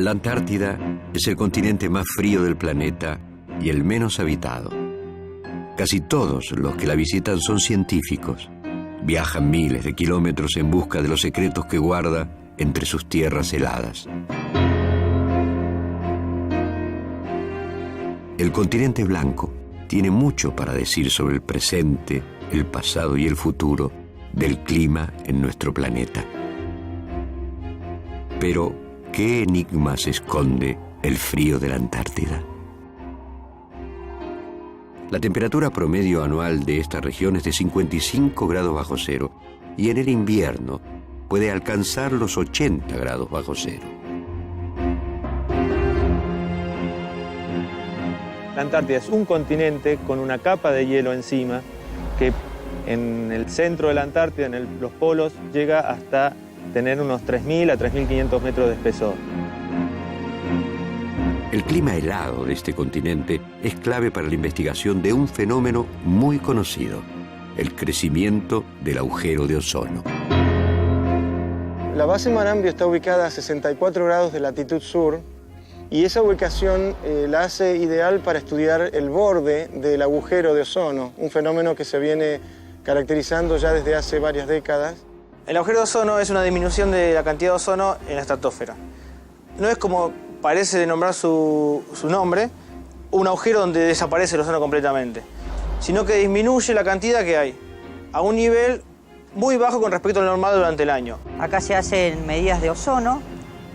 La Antártida es el continente más frío del planeta y el menos habitado. Casi todos los que la visitan son científicos. Viajan miles de kilómetros en busca de los secretos que guarda entre sus tierras heladas. El continente blanco tiene mucho para decir sobre el presente, el pasado y el futuro del clima en nuestro planeta. Pero, ¿qué enigmas esconde el frío de la Antártida? La temperatura promedio anual de esta región es de 55 grados bajo cero y en el invierno puede alcanzar los 80 grados bajo cero. La Antártida es un continente con una capa de hielo encima que en el centro de la Antártida, en los polos, llega hasta tener unos 3.000 a 3.500 metros de espesor. El clima helado de este continente es clave para la investigación de un fenómeno muy conocido, el crecimiento del agujero de ozono. La base Marambio está ubicada a 64 grados de latitud sur y esa ubicación la hace ideal para estudiar el borde del agujero de ozono, un fenómeno que se viene caracterizando ya desde hace varias décadas. El agujero de ozono es una disminución de la cantidad de ozono en la estratosfera. No es como parece de nombrar su nombre, un agujero donde desaparece el ozono completamente, sino que disminuye la cantidad que hay a un nivel muy bajo con respecto al normal durante el año. Acá se hacen medidas de ozono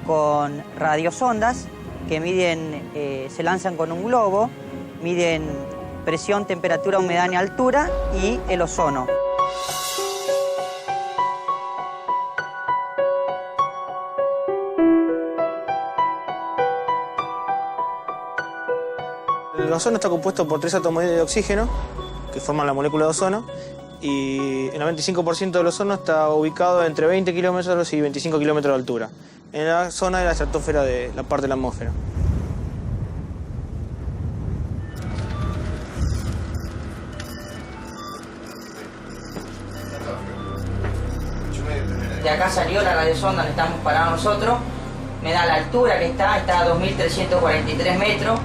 con radiosondas que miden, se lanzan con un globo, miden presión, temperatura, humedad y altura y el ozono. El ozono está compuesto por 3 átomos de oxígeno que forman la molécula de ozono y el 95% del ozono está ubicado entre 20 kilómetros y 25 kilómetros de altura, en la zona de la estratosfera de la parte de la atmósfera. De acá salió la radiosonda donde estamos parados nosotros, me da la altura que está a 2.343 metros.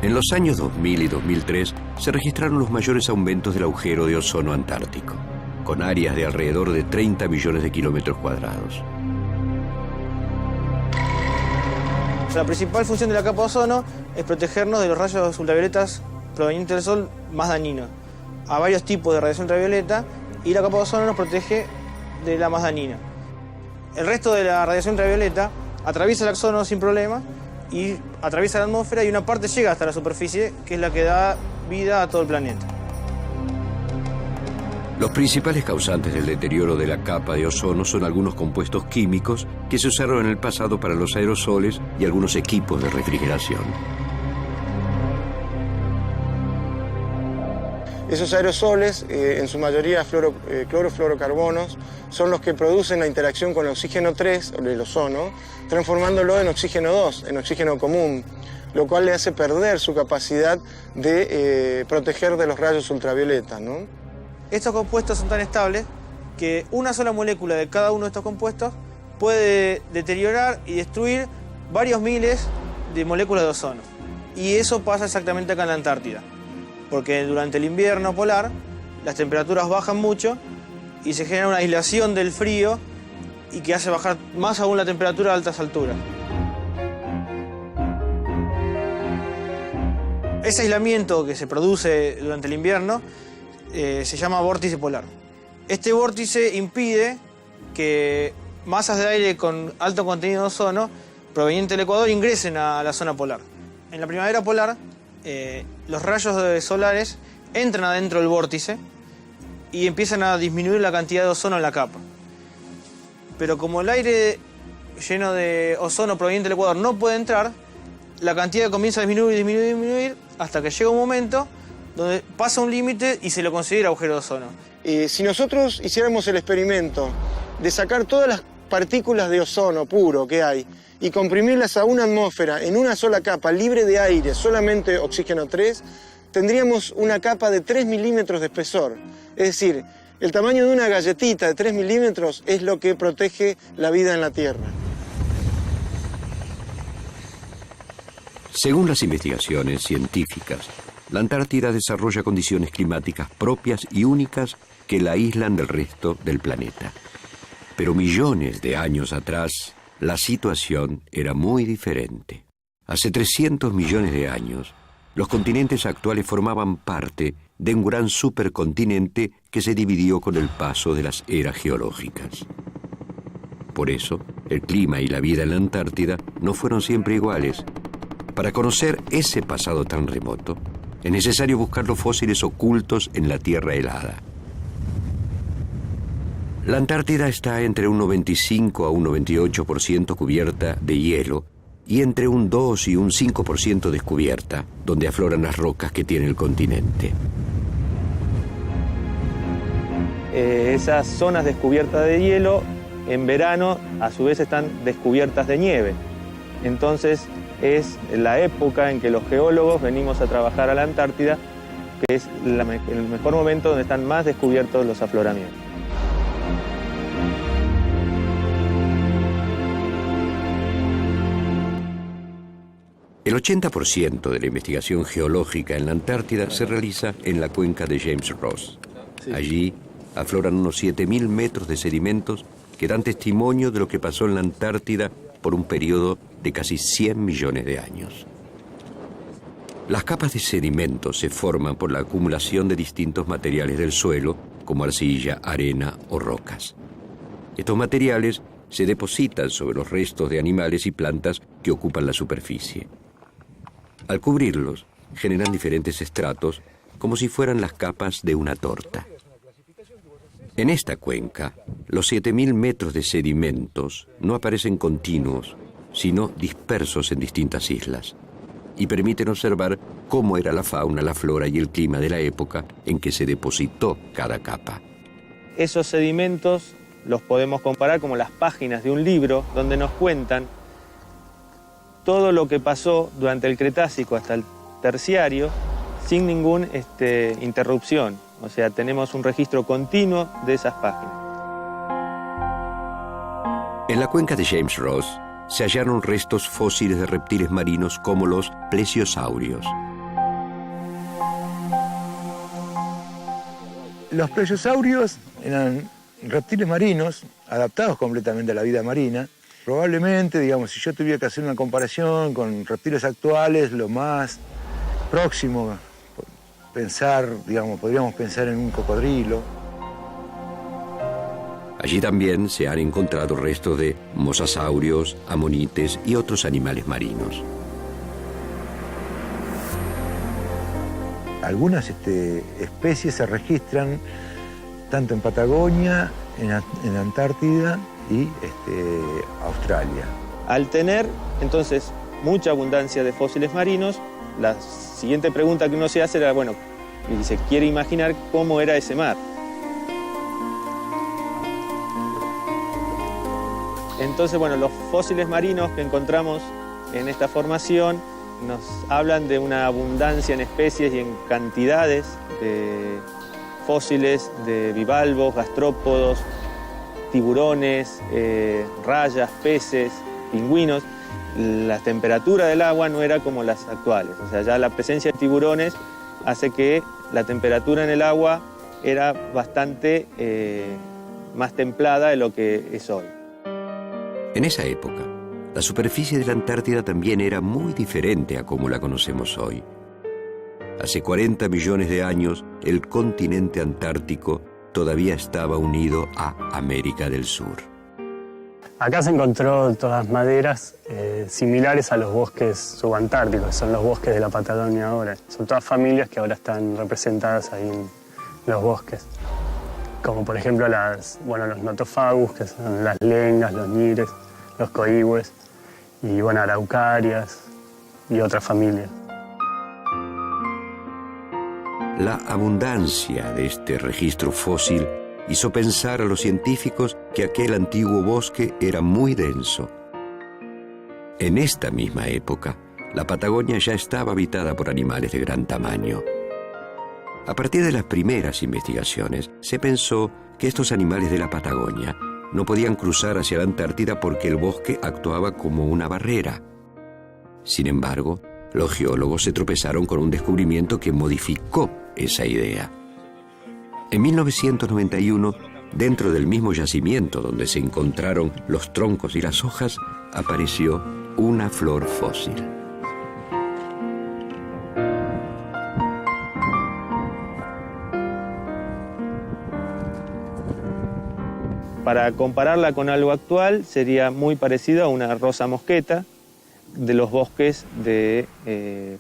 En los años 2000 y 2003 se registraron los mayores aumentos del agujero de ozono antártico, con áreas de alrededor de 30 millones de kilómetros cuadrados. La principal función de la capa de ozono es protegernos de los rayos ultravioletas provenientes del Sol más dañinos. Hay varios tipos de radiación ultravioleta y la capa de ozono nos protege de la más dañina. El resto de la radiación ultravioleta atraviesa el ozono sin problema y atraviesa la atmósfera y una parte llega hasta la superficie, que es la que da vida a todo el planeta. Los principales causantes del deterioro de la capa de ozono son algunos compuestos químicos que se usaron en el pasado para los aerosoles y algunos equipos de refrigeración. Esos aerosoles, en su mayoría clorofluorocarbonos, son los que producen la interacción con el oxígeno 3, el ozono, transformándolo en oxígeno 2, en oxígeno común, lo cual le hace perder su capacidad de proteger de los rayos ultravioleta, ¿no? Estos compuestos son tan estables que una sola molécula de cada uno de estos compuestos puede deteriorar y destruir varios miles de moléculas de ozono. Y eso pasa exactamente acá en la Antártida, porque durante el invierno polar las temperaturas bajan mucho y se genera una aislación del frío y que hace bajar más aún la temperatura a altas alturas. Ese aislamiento que se produce durante el invierno se llama vórtice polar. Este vórtice impide que masas de aire con alto contenido de ozono proveniente del Ecuador ingresen a la zona polar. En la primavera polar, los rayos solares entran adentro del vórtice y empiezan a disminuir la cantidad de ozono en la capa. Pero como el aire lleno de ozono proveniente del Ecuador no puede entrar, la cantidad comienza a disminuir hasta que llega un momento donde pasa un límite y se lo considera agujero de ozono. Si nosotros hiciéramos el experimento de sacar todas las partículas de ozono puro que hay y comprimirlas a una atmósfera en una sola capa libre de aire, solamente oxígeno 3, tendríamos una capa de 3 milímetros de espesor. Es decir, El tamaño de una galletita de 3 milímetros es lo que protege la vida en la Tierra. Según las investigaciones científicas, la Antártida desarrolla condiciones climáticas propias y únicas que la aíslan del resto del planeta. Pero millones de años atrás, la situación era muy diferente. Hace 300 millones de años, los continentes actuales formaban parte de un gran supercontinente que se dividió con el paso de las eras geológicas. Por eso, el clima y la vida en la Antártida no fueron siempre iguales. Para conocer ese pasado tan remoto, es necesario buscar los fósiles ocultos en la Tierra helada. La Antártida está entre un 95 a un 98% cubierta de hielo y entre un 2 y un 5% descubierta, donde afloran las rocas que tiene el continente. Esas zonas descubiertas de hielo, en verano, a su vez están descubiertas de nieve. Entonces, es la época en que los geólogos venimos a trabajar a la Antártida, que es el mejor momento donde están más descubiertos los afloramientos. El 80% de la investigación geológica en la Antártida se realiza en la cuenca de James Ross. Allí afloran unos 7.000 metros de sedimentos que dan testimonio de lo que pasó en la Antártida por un periodo de casi 100 millones de años. Las capas de sedimentos se forman por la acumulación de distintos materiales del suelo, como arcilla, arena o rocas. Estos materiales se depositan sobre los restos de animales y plantas que ocupan la superficie. Al cubrirlos, generan diferentes estratos, como si fueran las capas de una torta. En esta cuenca, los 7.000 metros de sedimentos no aparecen continuos, sino dispersos en distintas islas, y permiten observar cómo era la fauna, la flora y el clima de la época en que se depositó cada capa. Esos sedimentos los podemos comparar como las páginas de un libro donde nos cuentan todo lo que pasó durante el Cretácico hasta el Terciario sin ninguna interrupción. O sea, tenemos un registro continuo de esas páginas. En la cuenca de James Ross se hallaron restos fósiles de reptiles marinos como los plesiosaurios. Los plesiosaurios eran reptiles marinos adaptados completamente a la vida marina. Probablemente, digamos, si yo tuviera que hacer una comparación con reptiles actuales, lo más próximo podríamos pensar en un cocodrilo. Allí también se han encontrado restos de mosasaurios, amonites y otros animales marinos. Algunas especies se registran tanto en Patagonia, en Antártida y Australia. Al tener, entonces, mucha abundancia de fósiles marinos, la siguiente pregunta que uno se hace era, bueno, y se quiere imaginar cómo era ese mar. Entonces, bueno, los fósiles marinos que encontramos en esta formación nos hablan de una abundancia en especies y en cantidades de fósiles de bivalvos, gastrópodos, tiburones, rayas, peces, pingüinos. La temperatura del agua no era como las actuales. O sea, ya la presencia de tiburones hace que la temperatura en el agua era bastante más templada de lo que es hoy. En esa época, la superficie de la Antártida también era muy diferente a como la conocemos hoy. Hace 40 millones de años, el continente antártico todavía estaba unido a América del Sur. Acá se encontró todas maderas similares a los bosques subantárticos, son los bosques de la Patagonia ahora. Son todas familias que ahora están representadas ahí en los bosques. Como por ejemplo los notofagus, que son las lengas, los ñires, los coihues, y bueno, araucarias y otras familias. La abundancia de este registro fósil hizo pensar a los científicos que aquel antiguo bosque era muy denso. En esta misma época, la Patagonia ya estaba habitada por animales de gran tamaño. A partir de las primeras investigaciones, se pensó que estos animales de la Patagonia no podían cruzar hacia la Antártida porque el bosque actuaba como una barrera. Sin embargo, los geólogos se tropezaron con un descubrimiento que modificó esa idea. En 1991, dentro del mismo yacimiento donde se encontraron los troncos y las hojas, apareció una flor fósil. Para compararla con algo actual, sería muy parecido a una rosa mosqueta de los bosques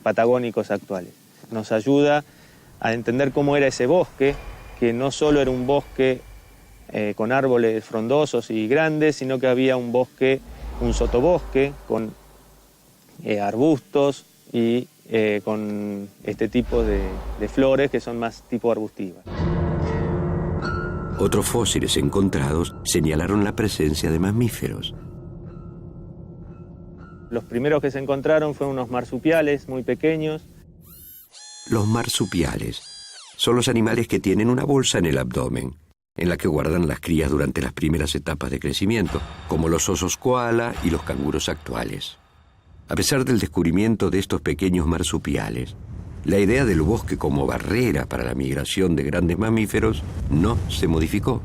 patagónicos actuales. Nos ayuda a entender cómo era ese bosque, que no solo era un bosque con árboles frondosos y grandes, sino que había un bosque, un sotobosque, con arbustos y con este tipo de flores que son más tipo arbustivas. Otros fósiles encontrados señalaron la presencia de mamíferos. Los primeros que se encontraron fueron unos marsupiales muy pequeños. Los marsupiales son los animales que tienen una bolsa en el abdomen, en la que guardan las crías durante las primeras etapas de crecimiento, como los osos koala y los canguros actuales. A pesar del descubrimiento de estos pequeños marsupiales, la idea del bosque como barrera para la migración de grandes mamíferos no se modificó.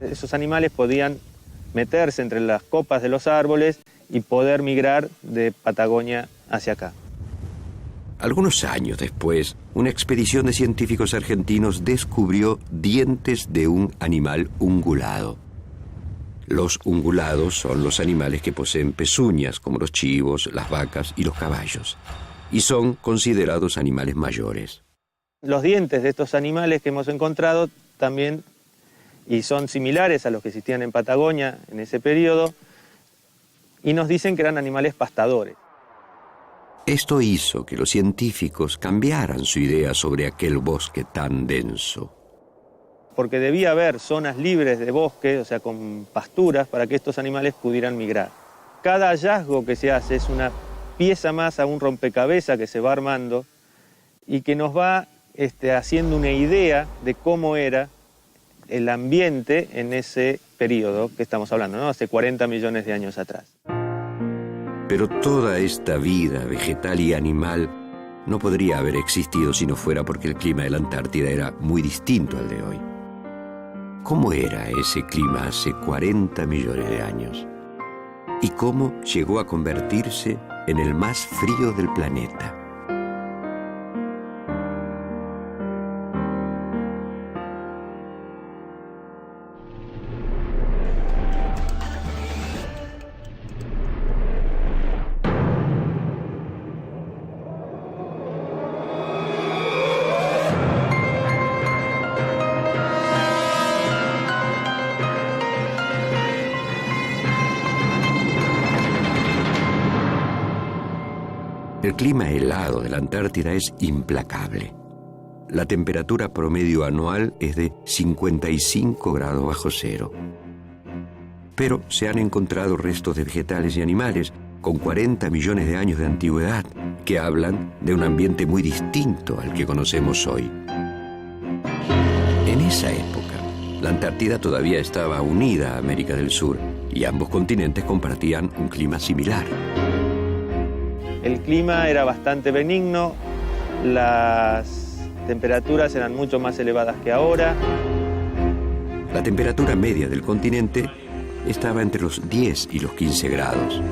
Esos animales podían meterse entre las copas de los árboles y poder migrar de Patagonia hacia acá. Algunos años después, una expedición de científicos argentinos descubrió dientes de un animal ungulado. Los ungulados son los animales que poseen pezuñas, como los chivos, las vacas y los caballos, y son considerados animales mayores. Los dientes de estos animales que hemos encontrado también, y son similares a los que existían en Patagonia en ese periodo, y nos dicen que eran animales pastadores. Esto hizo que los científicos cambiaran su idea sobre aquel bosque tan denso. Porque debía haber zonas libres de bosque, o sea, con pasturas, para que estos animales pudieran migrar. Cada hallazgo que se hace es una pieza más a un rompecabezas que se va armando y que nos va haciendo una idea de cómo era el ambiente en ese periodo que estamos hablando, ¿no? Hace 40 millones de años atrás. Pero toda esta vida vegetal y animal no podría haber existido si no fuera porque el clima de la Antártida era muy distinto al de hoy. ¿Cómo era ese clima hace 40 millones de años? ¿Y cómo llegó a convertirse en el más frío del planeta? El clima helado de la Antártida es implacable. La temperatura promedio anual es de 55 grados bajo cero. Pero se han encontrado restos de vegetales y animales con 40 millones de años de antigüedad que hablan de un ambiente muy distinto al que conocemos hoy. En esa época, la Antártida todavía estaba unida a América del Sur y ambos continentes compartían un clima similar. El clima era bastante benigno, las temperaturas eran mucho más elevadas que ahora. La temperatura media del continente estaba entre los 10 y los 15 grados.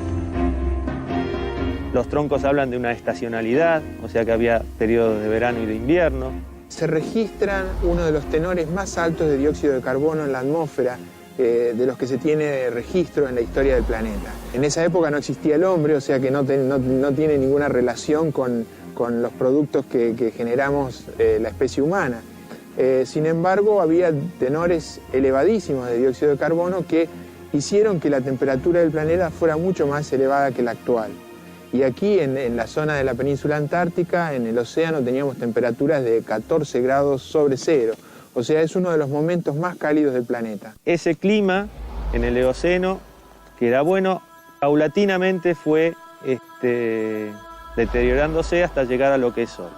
Los troncos hablan de una estacionalidad, o sea que había periodos de verano y de invierno. Se registran uno de los tenores más altos de dióxido de carbono en la atmósfera, de los que se tiene registro en la historia del planeta. En esa época no existía el hombre, o sea que no tiene ninguna relación con los productos que generamos la especie humana. Sin embargo, había tenores elevadísimos de dióxido de carbono que hicieron que la temperatura del planeta fuera mucho más elevada que la actual. Y aquí, en la zona de la península antártica, en el océano, teníamos temperaturas de 14 grados sobre cero. O sea, es uno de los momentos más cálidos del planeta. Ese clima en el Eoceno, que era bueno, paulatinamente fue deteriorándose hasta llegar a lo que es hoy.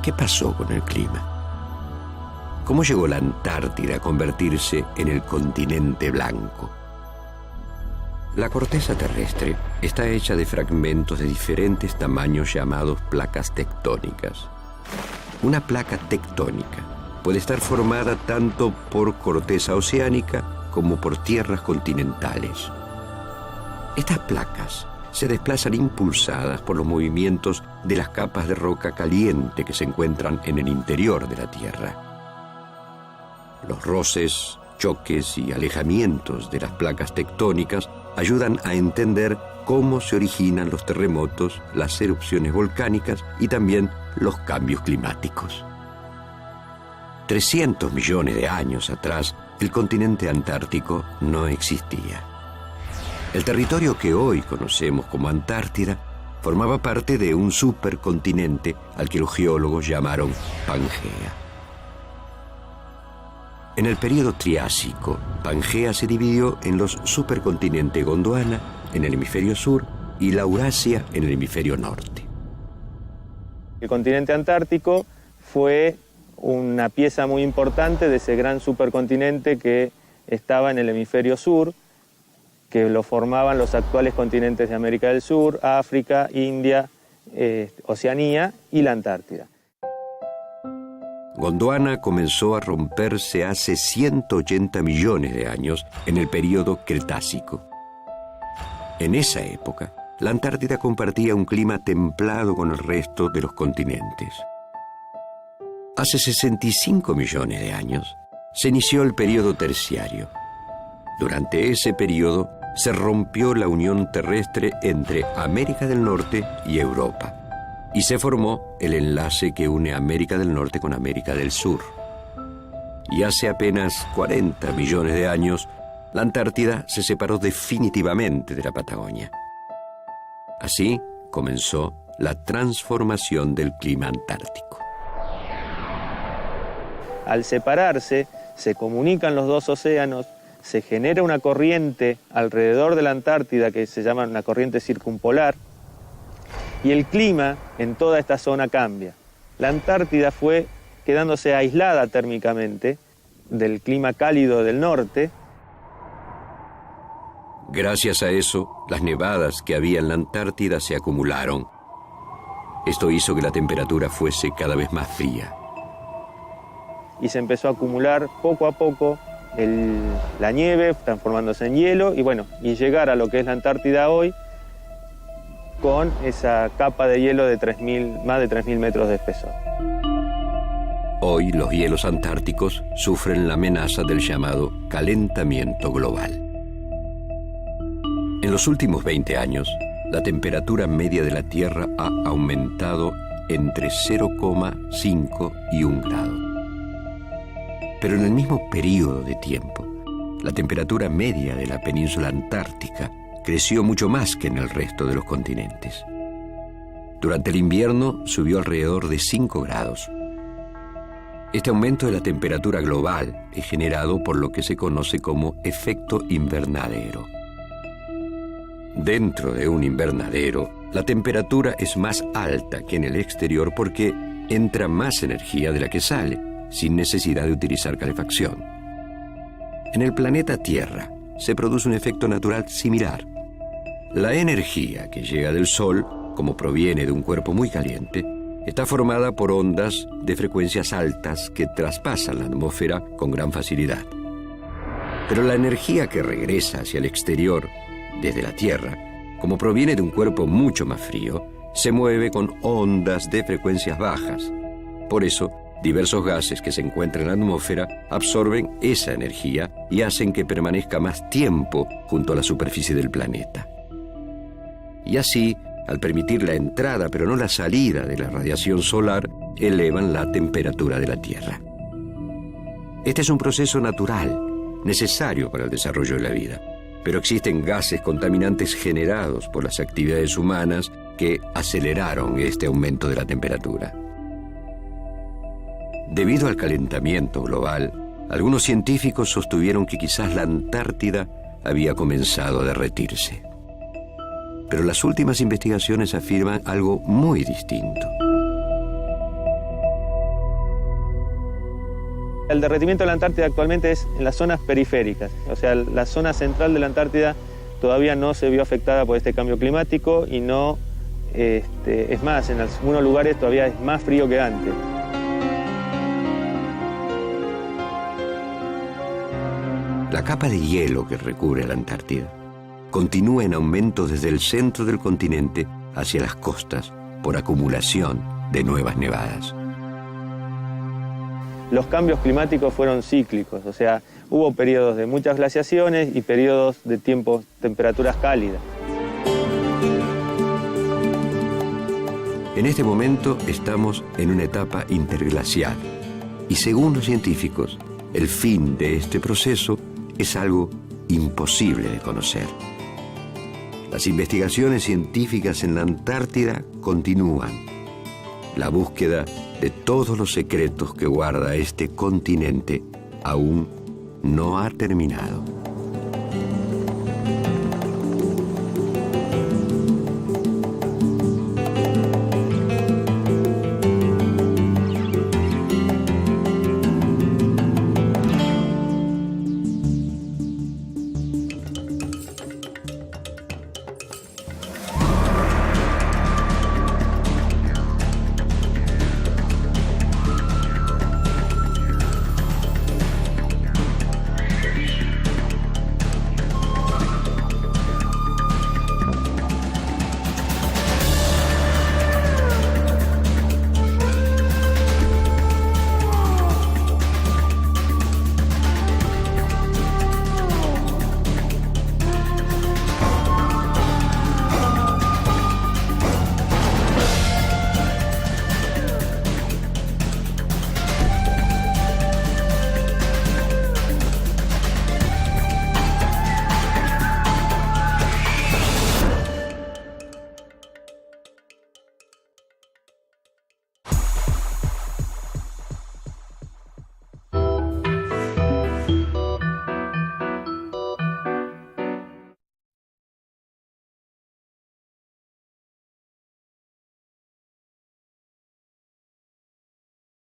¿Qué pasó con el clima? ¿Cómo llegó la Antártida a convertirse en el continente blanco? La corteza terrestre está hecha de fragmentos de diferentes tamaños llamados placas tectónicas. Una placa tectónica puede estar formada tanto por corteza oceánica como por tierras continentales. Estas placas se desplazan impulsadas por los movimientos de las capas de roca caliente que se encuentran en el interior de la Tierra. Los roces, choques y alejamientos de las placas tectónicas ayudan a entender cómo se originan los terremotos, las erupciones volcánicas y también los cambios climáticos. 300 millones de años atrás, el continente antártico no existía. El territorio que hoy conocemos como Antártida formaba parte de un supercontinente al que los geólogos llamaron Pangea. En el período Triásico, Pangea se dividió en los supercontinentes Gondwana, en el hemisferio sur, y Laurasia, en el hemisferio norte. El continente antártico fue una pieza muy importante de ese gran supercontinente que estaba en el hemisferio sur, que lo formaban los actuales continentes de América del Sur, África, India, Oceanía y la Antártida. Gondwana comenzó a romperse hace 180 millones de años en el período Cretácico. En esa época, la Antártida compartía un clima templado con el resto de los continentes. Hace 65 millones de años se inició el período Terciario. Durante ese período se rompió la unión terrestre entre América del Norte y Europa, y se formó el enlace que une América del Norte con América del Sur. Y hace apenas 40 millones de años, la Antártida se separó definitivamente de la Patagonia. Así comenzó la transformación del clima antártico. Al separarse, se comunican los dos océanos, se genera una corriente alrededor de la Antártida que se llama una corriente circumpolar, y el clima en toda esta zona cambia. La Antártida fue quedándose aislada térmicamente del clima cálido del norte. Gracias a eso, las nevadas que había en la Antártida se acumularon. Esto hizo que la temperatura fuese cada vez más fría. Y se empezó a acumular poco a poco la nieve, transformándose en hielo, y llegar a lo que es la Antártida hoy, con esa capa de hielo de más de 3.000 metros de espesor. Hoy los hielos antárticos sufren la amenaza del llamado calentamiento global. En los últimos 20 años, la temperatura media de la Tierra ha aumentado entre 0,5 y 1 grado. Pero en el mismo periodo de tiempo, la temperatura media de la península antártica creció mucho más que en el resto de los continentes. Durante el invierno subió alrededor de 5 grados. Este aumento de la temperatura global es generado por lo que se conoce como efecto invernadero. Dentro de un invernadero, la temperatura es más alta que en el exterior porque entra más energía de la que sale, sin necesidad de utilizar calefacción. En el planeta Tierra se produce un efecto natural similar. La energía que llega del Sol, como proviene de un cuerpo muy caliente, está formada por ondas de frecuencias altas que traspasan la atmósfera con gran facilidad. Pero la energía que regresa hacia el exterior, desde la Tierra, como proviene de un cuerpo mucho más frío, se mueve con ondas de frecuencias bajas. Por eso, diversos gases que se encuentran en la atmósfera absorben esa energía y hacen que permanezca más tiempo junto a la superficie del planeta. Y así, al permitir la entrada pero no la salida de la radiación solar, elevan la temperatura de la Tierra. Este es un proceso natural, necesario para el desarrollo de la vida, pero existen gases contaminantes generados por las actividades humanas que aceleraron este aumento de la temperatura. Debido al calentamiento global, algunos científicos sostuvieron que quizás la Antártida había comenzado a derretirse. Pero las últimas investigaciones afirman algo muy distinto. El derretimiento de la Antártida actualmente es en las zonas periféricas, o sea, la zona central de la Antártida todavía no se vio afectada por este cambio climático y no, es más, en algunos lugares todavía es más frío que antes. La capa de hielo que recubre la Antártida continúa en aumento desde el centro del continente hacia las costas por acumulación de nuevas nevadas. Los cambios climáticos fueron cíclicos, o sea, hubo periodos de muchas glaciaciones y periodos de temperaturas cálidas. En este momento estamos en una etapa interglacial y según los científicos, el fin de este proceso es algo imposible de conocer. Las investigaciones científicas en la Antártida continúan. La búsqueda de todos los secretos que guarda este continente aún no ha terminado.